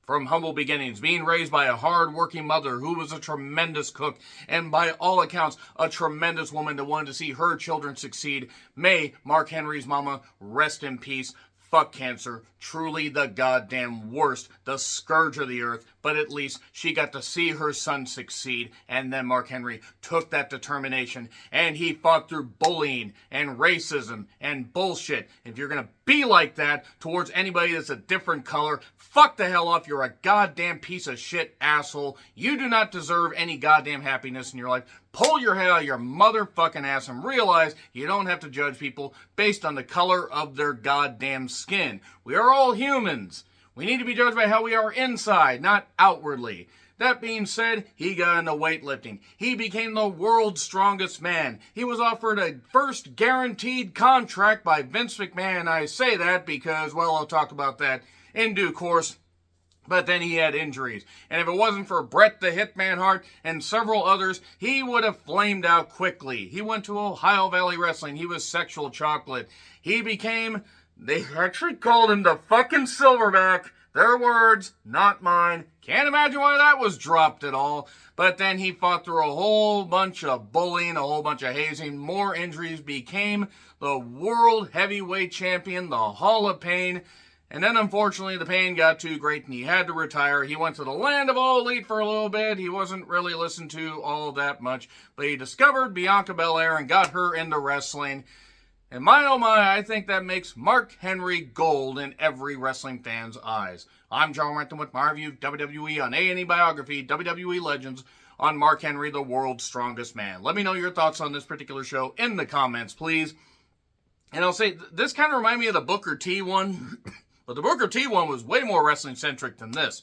from humble beginnings, being raised by a hard-working mother who was a tremendous cook and by all accounts a tremendous woman that wanted to see her children succeed. May Mark Henry's mama rest in peace. Fuck cancer, truly the goddamn worst, the scourge of the earth, but at least she got to see her son succeed, and then Mark Henry took that determination, and he fought through bullying and racism and bullshit. If you're gonna be like that towards anybody that's a different color, fuck the hell off, you're a goddamn piece of shit asshole. You do not deserve any goddamn happiness in your life. Pull your head out of your motherfucking ass and realize you don't have to judge people based on the color of their goddamn skin. We are all humans. We need to be judged by how we are inside, not outwardly. That being said, he got into weightlifting. He became the world's strongest man. He was offered a first guaranteed contract by Vince McMahon. I say that because, well, I'll talk about that in due course. But then he had injuries. And if it wasn't for Bret the Hitman Hart and several others, he would have flamed out quickly. He went to Ohio Valley Wrestling. He was sexual chocolate. He became, they actually called him the fucking Silverback. Their words, not mine. Can't imagine why that was dropped at all. But then he fought through a whole bunch of bullying, a whole bunch of hazing, more injuries, became the world heavyweight champion, the Hall of Pain. And then, unfortunately, the pain got too great and he had to retire. He went to the land of All Elite for a little bit. He wasn't really listened to all that much. But he discovered Bianca Belair and got her into wrestling. And my oh my, I think that makes Mark Henry gold in every wrestling fan's eyes. I'm John Renton with my review of WWE on A&E Biography, WWE Legends, on Mark Henry, the world's strongest man. Let me know your thoughts on this particular show in the comments, please. And I'll say, this kind of reminded me of the Booker T one. But the Booker T one was way more wrestling-centric than this.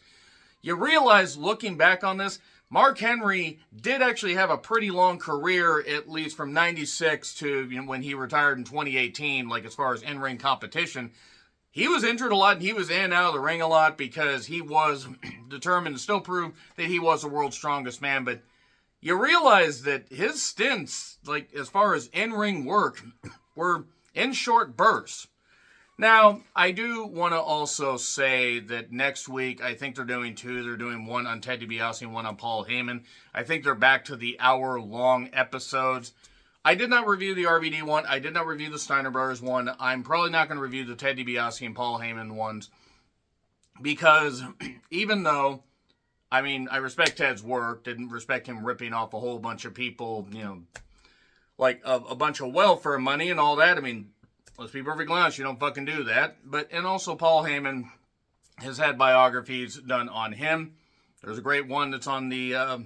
You realize, looking back on this, Mark Henry did actually have a pretty long career, at least from 96 to when he retired in 2018, like as far as in-ring competition. He was injured a lot, and he was in and out of the ring a lot because he was determined to still prove that he was the world's strongest man. But you realize that his stints, like as far as in-ring work, were in short bursts. Now, I do want to also say that next week, I think they're doing two. They're doing one on Ted DiBiase and one on Paul Heyman. I think they're back to the hour-long episodes. I did not review the RVD one. I did not review the Steiner Brothers one. I'm probably not going to review the Ted DiBiase and Paul Heyman ones. Because even though, I mean, I respect Ted's work, didn't respect him ripping off a whole bunch of people, like a bunch of welfare money and all that. I mean, let's be perfectly honest, you don't fucking do that. And also Paul Heyman has had biographies done on him. There's a great one that's on the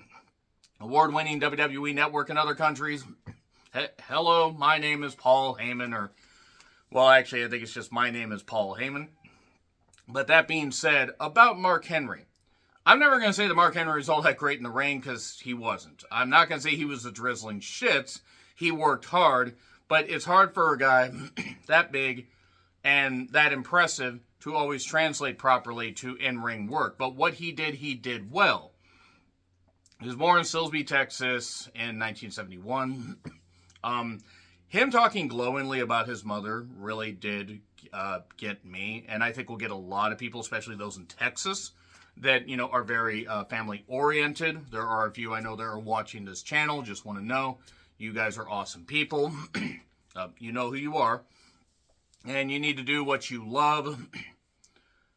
award-winning WWE Network in other countries. Hello, my name is Paul Heyman. I think it's just my name is Paul Heyman. But that being said, about Mark Henry. I'm never going to say that Mark Henry is all that great in the ring because he wasn't. I'm not going to say he was a drizzling shits. He worked hard. But it's hard for a guy that big and that impressive to always translate properly to in-ring work. But what he did well. He was born in Silsbee, Texas in 1971. Him talking glowingly about his mother really did get me. And I think will get a lot of people, especially those in Texas, that, are very family-oriented. There are a few I know that are watching this channel. Just want to know. You guys are awesome people. You know who you are. And you need to do what you love.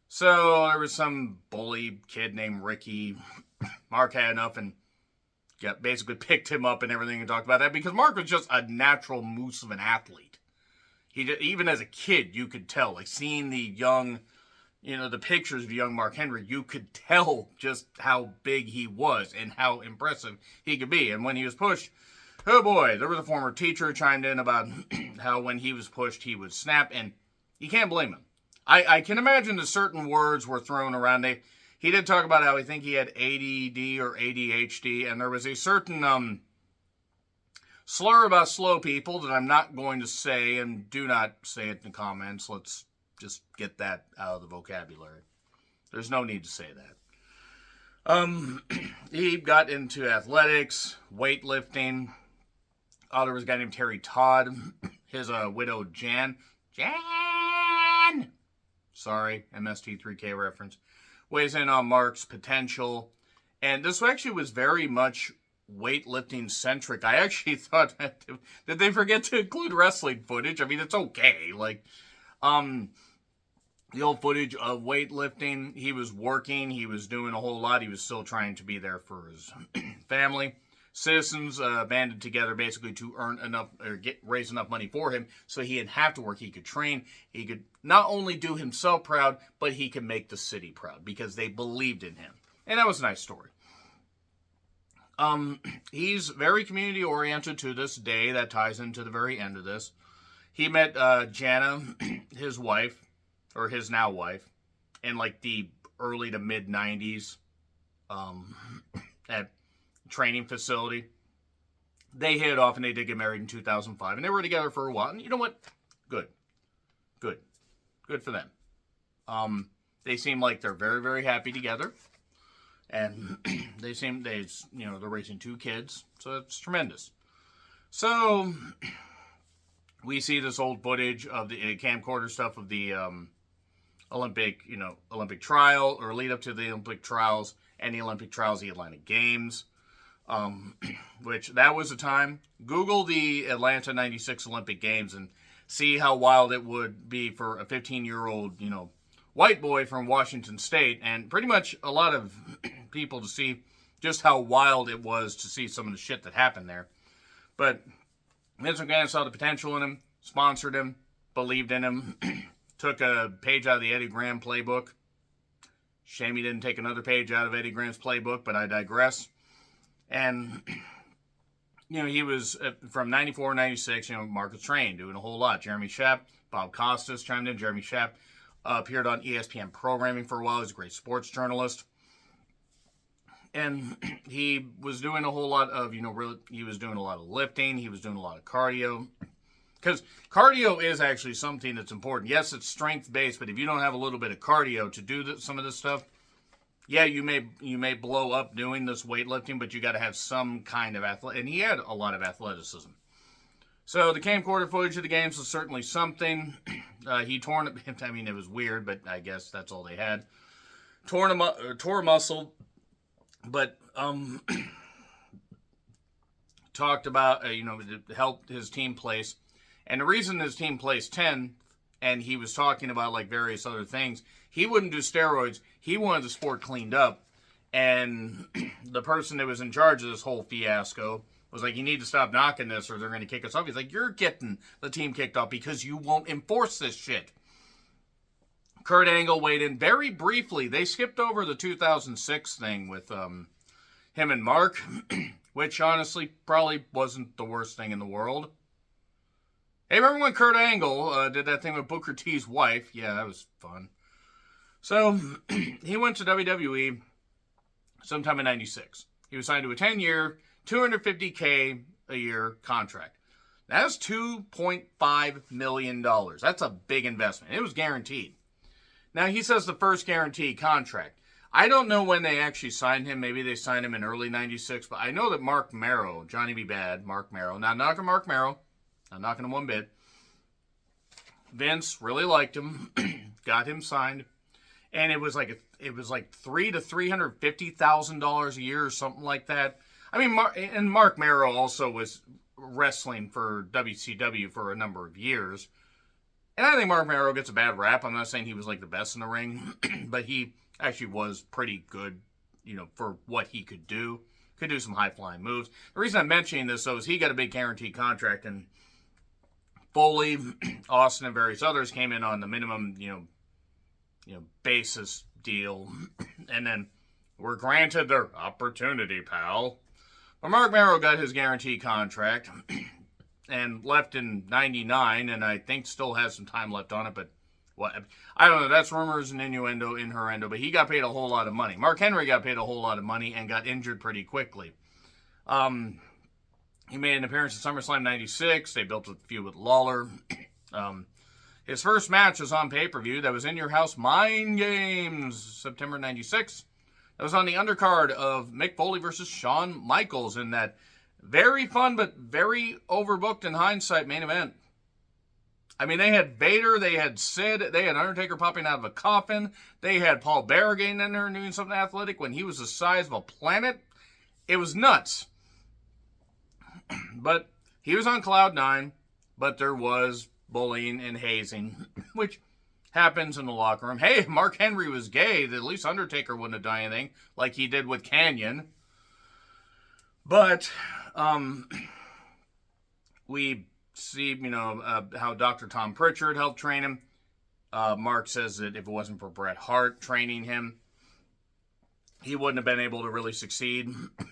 So there was some bully kid named Ricky. Mark had enough and basically picked him up and everything and talked about that. Because Mark was just a natural moose of an athlete. Even as a kid, you could tell. Like seeing the young, the pictures of young Mark Henry, you could tell just how big he was and how impressive he could be. And when he was pushed, oh boy, there was a former teacher who chimed in about how when he was pushed, he would snap, and you can't blame him. I can imagine that certain words were thrown around. He did talk about how he had ADD or ADHD, and there was a certain slur about slow people that I'm not going to say, and do not say it in the comments. Let's just get that out of the vocabulary. There's no need to say that. He got into athletics, weightlifting. There was a guy named Terry Todd, his widow Jan. Sorry, MST3K reference. weighs in on Mark's potential. And this actually was very much weightlifting centric. I actually thought, did they forget to include wrestling footage? I mean, it's okay. Like, the old footage of weightlifting, he was working, he was doing a whole lot, he was still trying to be there for his family. Citizens banded together basically to earn enough, or raise enough money for him so he didn't have to work, he could train, he could not only do himself proud, but he could make the city proud because they believed in him. And that was a nice story. He's very community oriented to this day. That ties into the very end of this. He met Jana, his wife, or his now wife, in like the early to mid 90s at training facility. They hit it off and they did get married in 2005 and they were together for a while. And you know what? Good for them. They seem like they're very, very happy together. And they're raising 2 kids. So it's tremendous. So we see this old footage of the camcorder stuff of the Olympic trial, or lead up to the Olympic trials and the Olympic trials, the Atlanta Games, which that was a time. Google the Atlanta 96 Olympic Games and see how wild it would be for a 15-year-old, white boy from Washington State, and pretty much a lot of people to see just how wild it was to see some of the shit that happened there. But Vince McMahon saw the potential in him, sponsored him, believed in him, took a page out of the Eddie Graham playbook. Shame he didn't take another page out of Eddie Graham's playbook, but I digress. And, he was, from 94, 96, Mark was trained, doing a whole lot. Jeremy Schaap, Bob Costas chimed in. Jeremy Schaap appeared on ESPN programming for a while. He's a great sports journalist. And he was doing a whole lot of, he was doing a lot of lifting. He was doing a lot of cardio. Because cardio is actually something that's important. Yes, it's strength-based, but if you don't have a little bit of cardio to do some of this stuff, yeah, you may blow up doing this weightlifting, but you got to have some kind of and he had a lot of athleticism. So the camcorder footage of the games was certainly something. He it was weird, but I guess that's all they had. Tore a muscle, but talked about helped his team place. And the reason his team placed 10th, and he was talking about like various other things, he wouldn't do steroids. He wanted the sport cleaned up. And the person that was in charge of this whole fiasco was like, you need to stop knocking this or they're going to kick us off. He's like, you're getting the team kicked off because you won't enforce this shit. Kurt Angle weighed in very briefly. They skipped over the 2006 thing with him and Mark, which honestly probably wasn't the worst thing in the world. Hey, remember when Kurt Angle did that thing with Booker T's wife? Yeah, that was fun. So, he went to WWE sometime in 96. He was signed to a 10-year, $250K a year contract. That's $2.5 million. That's a big investment. It was guaranteed. Now, he says the first guaranteed contract. I don't know when they actually signed him. Maybe they signed him in early 96, but I know that Mark Marrow, Johnny B. Bad, Mark Marrow, not knocking Mark Marrow, not knocking him one bit. Vince really liked him, got him signed, and it was like $300,000 to $350,000 a year or something like that. I mean, Mark Marrow also was wrestling for WCW for a number of years, and I think Mark Marrow gets a bad rap. I'm not saying he was like the best in the ring, but he actually was pretty good, for what he could do. Could do some high-flying moves. The reason I'm mentioning this, though, is he got a big guaranteed contract, and Foley, Austin, and various others came in on the minimum, basis deal, and then were granted their opportunity, pal. But Mark Marrow got his guaranteed contract and left in 99, and I think still has some time left on it, but I don't know. That's rumors and innuendo, but he got paid a whole lot of money. Mark Henry got paid a whole lot of money and got injured pretty quickly. He made an appearance at SummerSlam 96. They built a feud with Lawler. His first match was on pay-per-view. That was In Your House Mind Games, September 96. That was on the undercard of Mick Foley versus Shawn Michaels in that very fun but very overbooked in hindsight main event. I mean, they had Vader, they had Sid, they had Undertaker popping out of a coffin, they had Paul Bearer getting in there and doing something athletic when he was the size of a planet. It was nuts. But he was on cloud nine, but there was bullying and hazing, which happens in the locker room. Hey, if Mark Henry was gay, at least Undertaker wouldn't have done anything like he did with Canyon. But we see, how Dr. Tom Pritchard helped train him. Mark says that if it wasn't for Bret Hart training him, he wouldn't have been able to really succeed.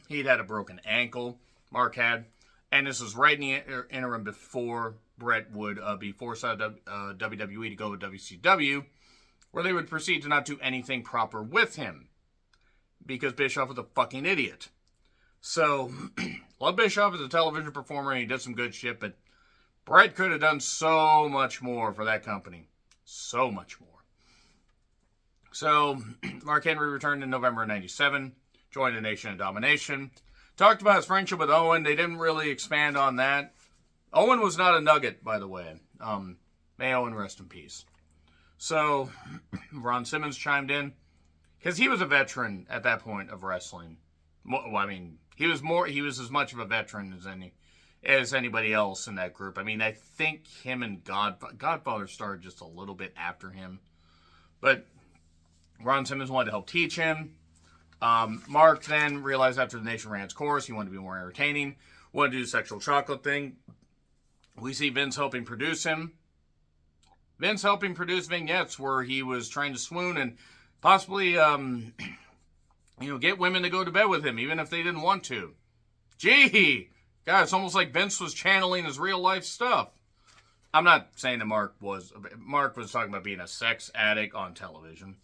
He'd had a broken ankle, Mark had. And this was right in the interim before Bret would be forced out of WWE to go to WCW, where they would proceed to not do anything proper with him. Because Bischoff was a fucking idiot. So, love Bischoff as a television performer, and he did some good shit, but Bret could have done so much more for that company. So much more. So, Mark Henry returned in November of 97, joined the Nation of Domination. Talked about his friendship with Owen. They didn't really expand on that. Owen was not a nugget, by the way. May Owen rest in peace. So, Ron Simmons chimed in, because he was a veteran at that point of wrestling. Well, I mean, he was as much of a veteran as anybody else in that group. I mean, I think him and Godfather started just a little bit after him. But Ron Simmons wanted to help teach him. Mark then realized after the Nation ran its course, he wanted to be more entertaining, wanted to do the sexual chocolate thing. We see Vince helping produce him. Vince helping produce vignettes where he was trying to swoon and possibly, get women to go to bed with him, even if they didn't want to. Gee, God, it's almost like Vince was channeling his real life stuff. I'm not saying that Mark was talking about being a sex addict on television.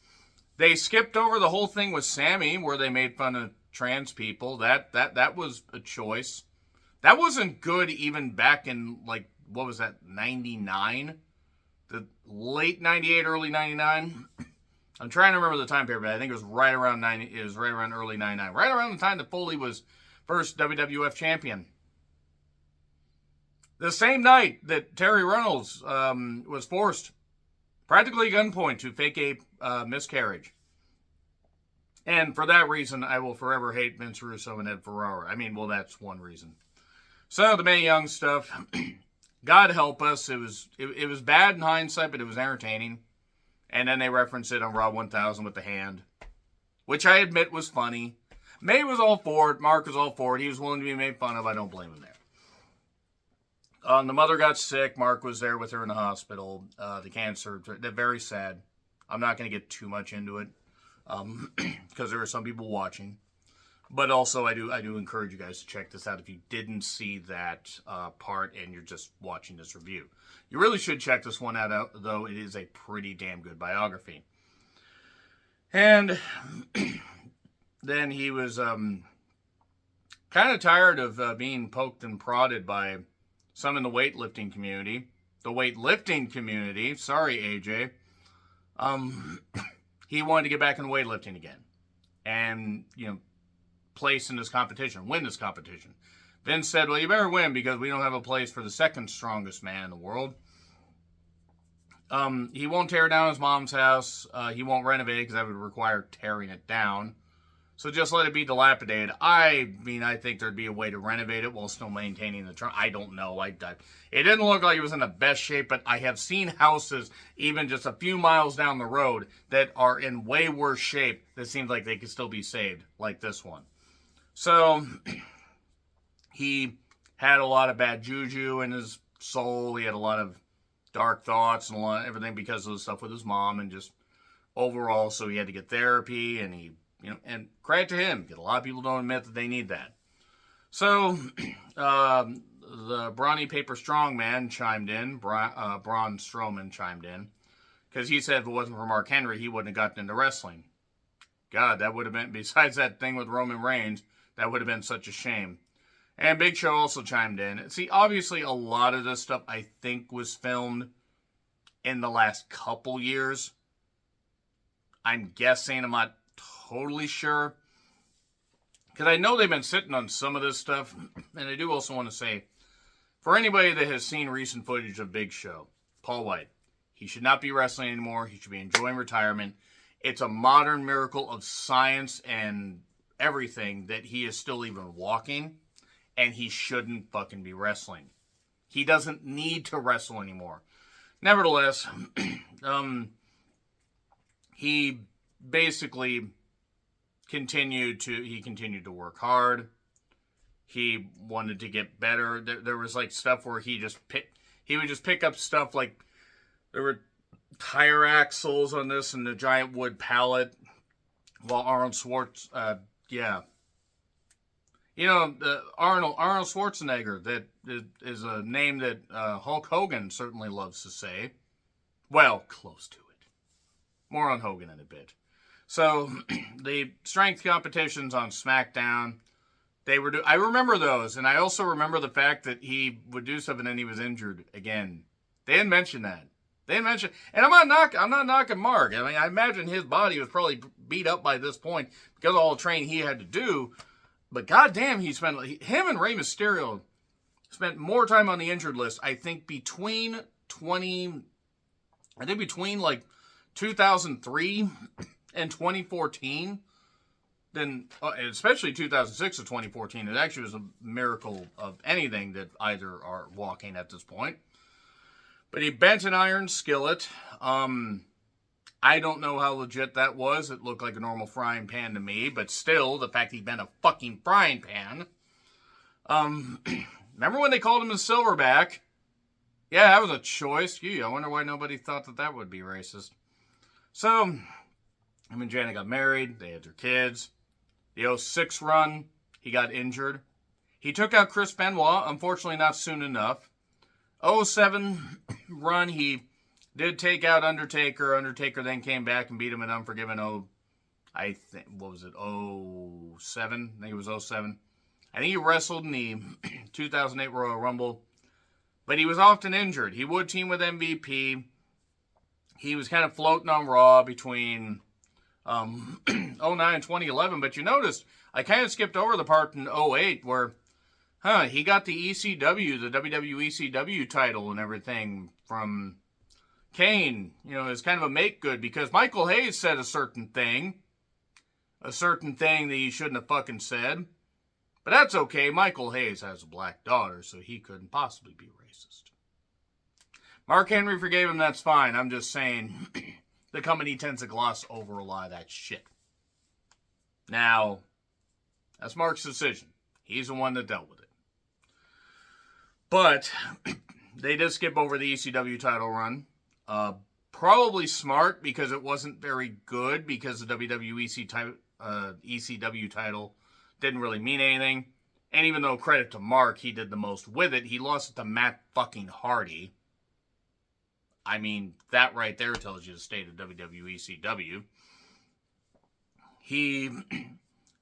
They skipped over the whole thing with Sammy, where they made fun of trans people. That was a choice. That wasn't good even back in, 99? The late 98, early 99? I'm trying to remember the time period, but I think it was right around early 99. Right around the time that Foley was first WWF champion. The same night that Terry Reynolds was forced, practically gunpoint, to fake a miscarriage. And for that reason, I will forever hate Vince Russo and Ed Ferrara. I mean, well, that's one reason. So, the Mae Young stuff, God help us. It was bad in hindsight, but it was entertaining. And then they referenced it on Raw 1000 with the hand, which I admit was funny. May was all for it. Mark was all for it. He was willing to be made fun of. I don't blame him there. The mother got sick. Mark was there with her in the hospital. The cancer, they're very sad. I'm not going to get too much into it because there are some people watching. But also, I do encourage you guys to check this out if you didn't see that part and you're just watching this review. You really should check this one out, though. It is a pretty damn good biography. And then he was kind of tired of being poked and prodded by some in the weightlifting community. The weightlifting community, sorry, AJ. He wanted to get back into weightlifting again. And, place in this competition, win this competition. Vince said, well, you better win because we don't have a place for the second strongest man in the world. He won't tear down his mom's house. He won't renovate it because that would require tearing it down. So just let it be dilapidated. I mean, I think there'd be a way to renovate it while still maintaining the trunk. I don't know. It didn't look like it was in the best shape, but I have seen houses even just a few miles down the road that are in way worse shape that seems like they could still be saved, like this one. So, he had a lot of bad juju in his soul. He had a lot of dark thoughts and everything because of the stuff with his mom and just overall. So, he had to get therapy and and credit to him. A lot of people don't admit that they need that. So, the Brawny Paper Strongman chimed in. Braun Strowman chimed in. Because he said if it wasn't for Mark Henry, he wouldn't have gotten into wrestling. God, that would have been, besides that thing with Roman Reigns, that would have been such a shame. And Big Show also chimed in. See, obviously a lot of this stuff I think was filmed in the last couple years. I'm guessing, I'm not totally sure. Because I know they've been sitting on some of this stuff. And I do also want to say, for anybody that has seen recent footage of Big Show, Paul White. He should not be wrestling anymore. He should be enjoying retirement. It's a modern miracle of science and everything that he is still even walking, and he shouldn't fucking be wrestling. He doesn't need to wrestle anymore. Nevertheless, he basically continued to work hard. He wanted to get better. There was like stuff where he would just pick up stuff like there were tire axles on this and the giant wood pallet, while Arnold Schwarzenegger, Arnold Schwarzenegger, that is a name that Hulk Hogan certainly loves to say. Well, close to it. More on Hogan in a bit. So, the strength competitions on SmackDown, I remember those, and I also remember the fact that he would do something and then he was injured again. They didn't mention that. And I'm not knocking Mark. I mean, I imagine his body was probably beat up by this point because of all the training he had to do. But goddamn, him and Rey Mysterio spent more time on the injured list. I think between like 2003 and 2014, then especially 2006 to 2014, it actually was a miracle of anything that either are walking at this point. But he bent an iron skillet. I don't know how legit that was. It looked like a normal frying pan to me. But still, the fact he bent a fucking frying pan. Remember when they called him a silverback? Yeah, that was a choice. Gee, I wonder why nobody thought that would be racist. So, him and Janet got married. They had their kids. The 2006 run, he got injured. He took out Chris Benoit. Unfortunately, not soon enough. 2007 run, he did take out Undertaker. Undertaker then came back and beat him in Unforgiven. What was it? 2007? I think it was 2007. I think he wrestled in the 2008 Royal Rumble. But he was often injured. He would team with MVP. He was kind of floating on Raw between 2009 and 2011. But you noticed, I kind of skipped over the part in 2008 where he got the ECW, the WWE ECW title and everything from Kane. It's kind of a make good because Michael Hayes said a certain thing that he shouldn't have fucking said. But that's okay. Michael Hayes has a black daughter, so he couldn't possibly be racist. Mark Henry forgave him, that's fine. I'm just saying the company tends to gloss over a lot of that shit. Now, that's Mark's decision. He's the one that dealt with it. But they did skip over the ECW title run. Probably smart because it wasn't very good because the WWE ECW title didn't really mean anything. And even though credit to Mark, he did the most with it, he lost it to Matt fucking Hardy. I mean, that right there tells you the state of WWE ECW. He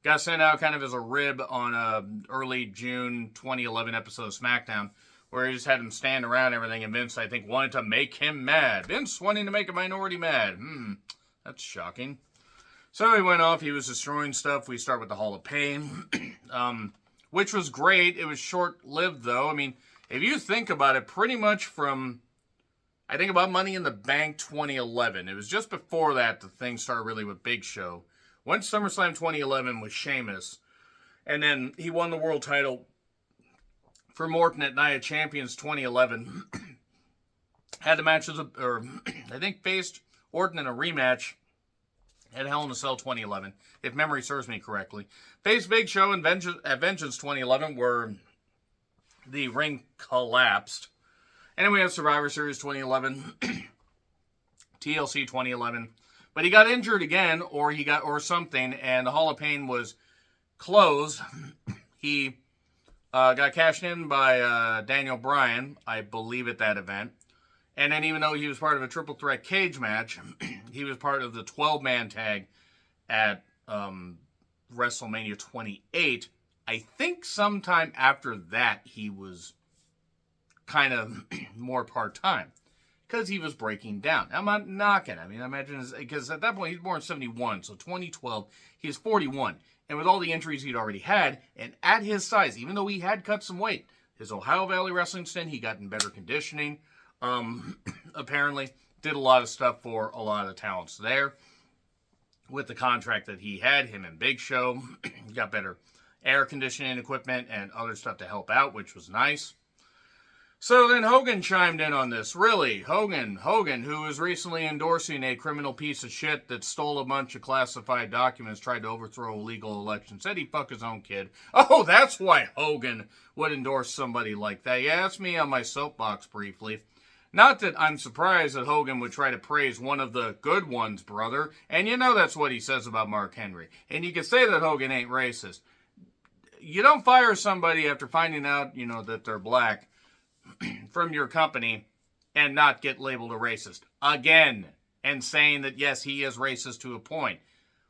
got sent out kind of as a rib on a early June 2011 episode of SmackDown, where he just had him stand around and everything, and Vince, I think, wanted to make him mad. Vince wanting to make a minority mad. That's shocking. So he went off. He was destroying stuff. We start with the Hall of Pain, which was great. It was short-lived, though. I mean, if you think about it, pretty much from, I think about Money in the Bank 2011. It was just before that the thing started really with Big Show. Went to SummerSlam 2011 with Sheamus. And then he won the world title for Morton at Night of Champions 2011. Had the matches, I think faced Orton in a rematch at Hell in a Cell 2011, if memory serves me correctly. Faced Big Show at Vengeance 2011, where the ring collapsed. And then we have Survivor Series 2011, TLC 2011. But he got injured again, or something, and the Hall of Pain was closed. He got cashed in by Daniel Bryan, I believe, at that event. And then even though he was part of a triple threat cage match, he was part of the 12-man tag at WrestleMania 28. I think sometime after that, he was kind of more part-time because he was breaking down. I'm not knocking. I mean, I imagine, because at that point, he was born in 71, so 2012, he was 41. And with all the injuries he'd already had, and at his size, even though he had cut some weight, his Ohio Valley wrestling stint, he got in better conditioning. apparently did a lot of stuff for a lot of the talents there. With the contract that he had, him and Big Show got better air conditioning equipment and other stuff to help out, which was nice. So then Hogan chimed in on this. Really, Hogan, who was recently endorsing a criminal piece of shit that stole a bunch of classified documents, tried to overthrow a legal election, said he'd fuck his own kid. Oh, that's why Hogan would endorse somebody like that. Yeah, that's me on my soapbox briefly. Not that I'm surprised that Hogan would try to praise one of the good ones, brother. And you know that's what he says about Mark Henry. And you can say that Hogan ain't racist. You don't fire somebody after finding out, that they're black from your company and not get labeled a racist again and saying that yes, he is racist to a point.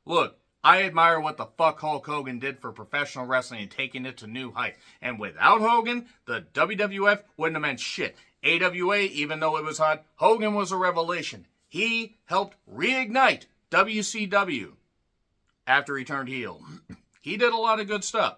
Look, I admire what the fuck Hulk Hogan did for professional wrestling and taking it to new heights. And without Hogan, the WWF wouldn't have meant shit. AWA, even though it was hot, Hogan was a revelation. He helped reignite WCW after he turned heel. He did a lot of good stuff.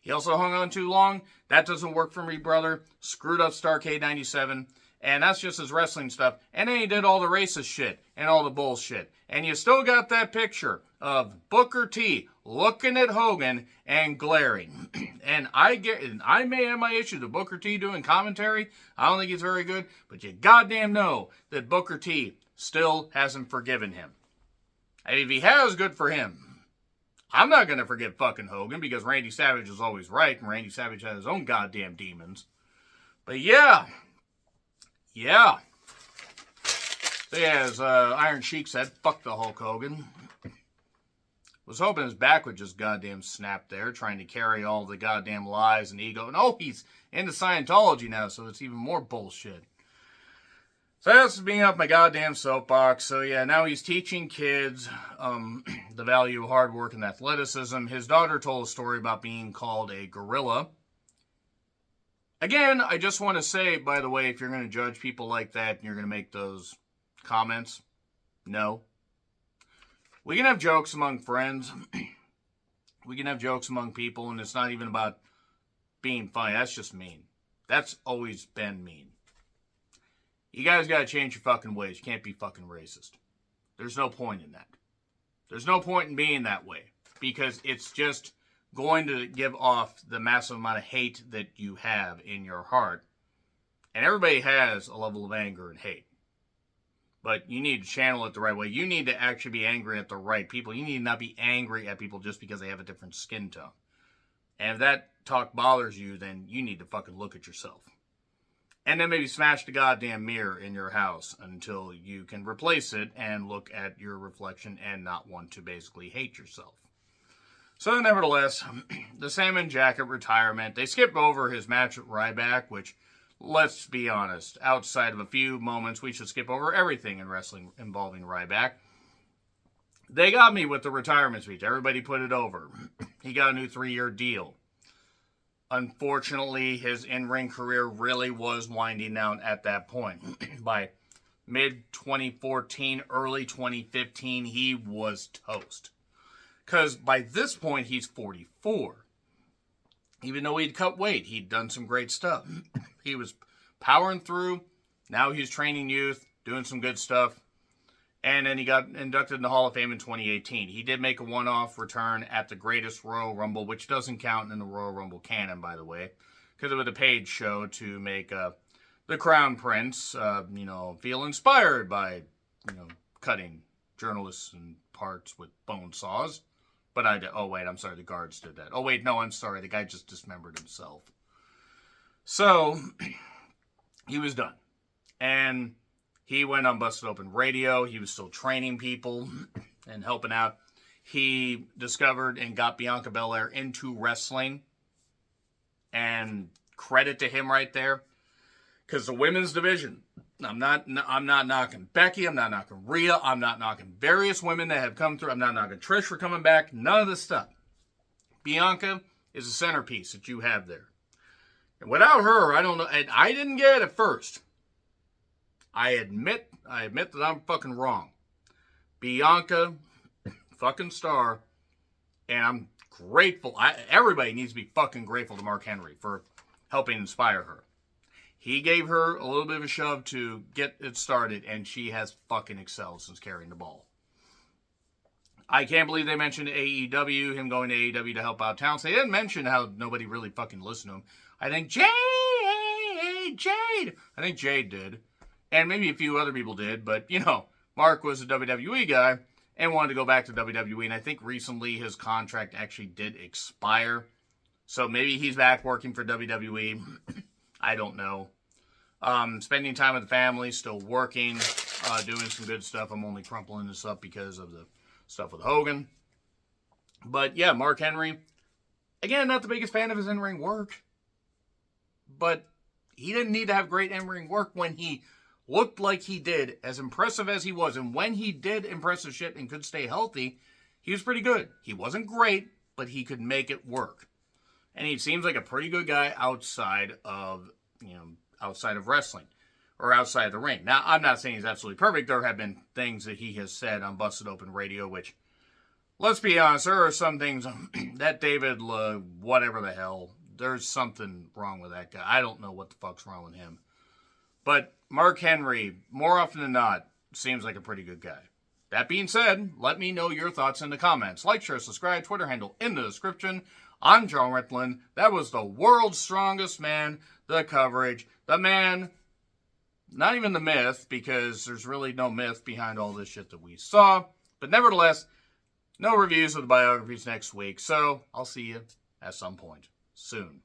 He also hung on too long. That doesn't work for me, brother. Screwed up Starrcade 97. And that's just his wrestling stuff. And then he did all the racist shit and all the bullshit. And you still got that picture of Booker T looking at Hogan and glaring. And I may have my issue with Booker T doing commentary. I don't think he's very good. But you goddamn know that Booker T still hasn't forgiven him. And if he has, good for him. I'm not going to forgive fucking Hogan because Randy Savage is always right and Randy Savage has his own goddamn demons. But yeah. So yeah, as Iron Sheik said, fuck the Hulk Hogan. Was hoping his back would just goddamn snap there, trying to carry all the goddamn lies and ego. And oh, he's into Scientology now, so it's even more bullshit. So that's being up my goddamn soapbox. So yeah, now he's teaching kids the value of hard work and athleticism. His daughter told a story about being called a gorilla. Again, I just want to say, by the way, if you're going to judge people like that and you're going to make those comments, no. We can have jokes among friends. We can have jokes among people, and it's not even about being funny. That's just mean. That's always been mean. You guys got to change your fucking ways. You can't be fucking racist. There's no point in that. There's no point in being that way. Because it's just going to give off the massive amount of hate that you have in your heart. And everybody has a level of anger and hate. But you need to channel it the right way. You need to actually be angry at the right people. You need to not be angry at people just because they have a different skin tone. And if that talk bothers you, then you need to fucking look at yourself. And then maybe smash the goddamn mirror in your house until you can replace it and look at your reflection and not want to basically hate yourself. So nevertheless, the Salmon Jacket retirement, they skip over his match at Ryback, which, let's be honest, outside of a few moments, we should skip over everything in wrestling involving Ryback. They got me with the retirement speech. Everybody put it over. He got a new 3-year deal. Unfortunately, his in-ring career really was winding down at that point. By mid-2014, early 2015, he was toast. Because by this point, he's 44. Even though he'd cut weight, he'd done some great stuff. He was powering through. Now he's training youth, doing some good stuff. And then he got inducted in the Hall of Fame in 2018. He did make a one-off return at the Greatest Royal Rumble, which doesn't count in the Royal Rumble canon, by the way, because it was a paid show to make the Crown Prince, feel inspired by, cutting journalists and parts with bone saws. But I'm sorry, the guards did that. Oh, wait, no, I'm sorry, the guy just dismembered himself. So, he was done. And he went on Busted Open Radio. He was still training people and helping out. He discovered and got Bianca Belair into wrestling. And credit to him right there. Because the women's division, I'm not knocking Becky. I'm not knocking Rhea. I'm not knocking various women that have come through. I'm not knocking Trish for coming back. None of this stuff. Bianca is a centerpiece that you have there. And without her, I don't know. And I didn't get it at first. I admit that I'm fucking wrong. Bianca, fucking star, and I'm grateful. Everybody needs to be fucking grateful to Mark Henry for helping inspire her. He gave her a little bit of a shove to get it started, and she has fucking excelled since carrying the ball. I can't believe they mentioned AEW, him going to AEW to help out talents. They didn't mention how nobody really fucking listened to him. I think Jade, I think Jade did. And maybe a few other people did, but, you know, Mark was a WWE guy and wanted to go back to WWE, and I think recently his contract actually did expire. So maybe he's back working for WWE. I don't know. Spending time with the family, still working, doing some good stuff. I'm only crumpling this up because of the stuff with Hogan. But yeah, Mark Henry, again, not the biggest fan of his in-ring work. But he didn't need to have great in-ring work when he looked like he did, as impressive as he was. And when he did impressive shit and could stay healthy, he was pretty good. He wasn't great, but he could make it work. And he seems like a pretty good guy outside of, outside of wrestling or outside of the ring. Now, I'm not saying he's absolutely perfect. There have been things that he has said on Busted Open Radio, which, let's be honest, there are some things that David, whatever the hell, there's something wrong with that guy. I don't know what the fuck's wrong with him. But Mark Henry, more often than not, seems like a pretty good guy. That being said, let me know your thoughts in the comments. Like, share, subscribe, Twitter handle in the description. I'm John Ritland. That was the world's strongest man, the coverage, the man, not even the myth, because there's really no myth behind all this shit that we saw. But nevertheless, no reviews of the biographies next week. So I'll see you at some point soon.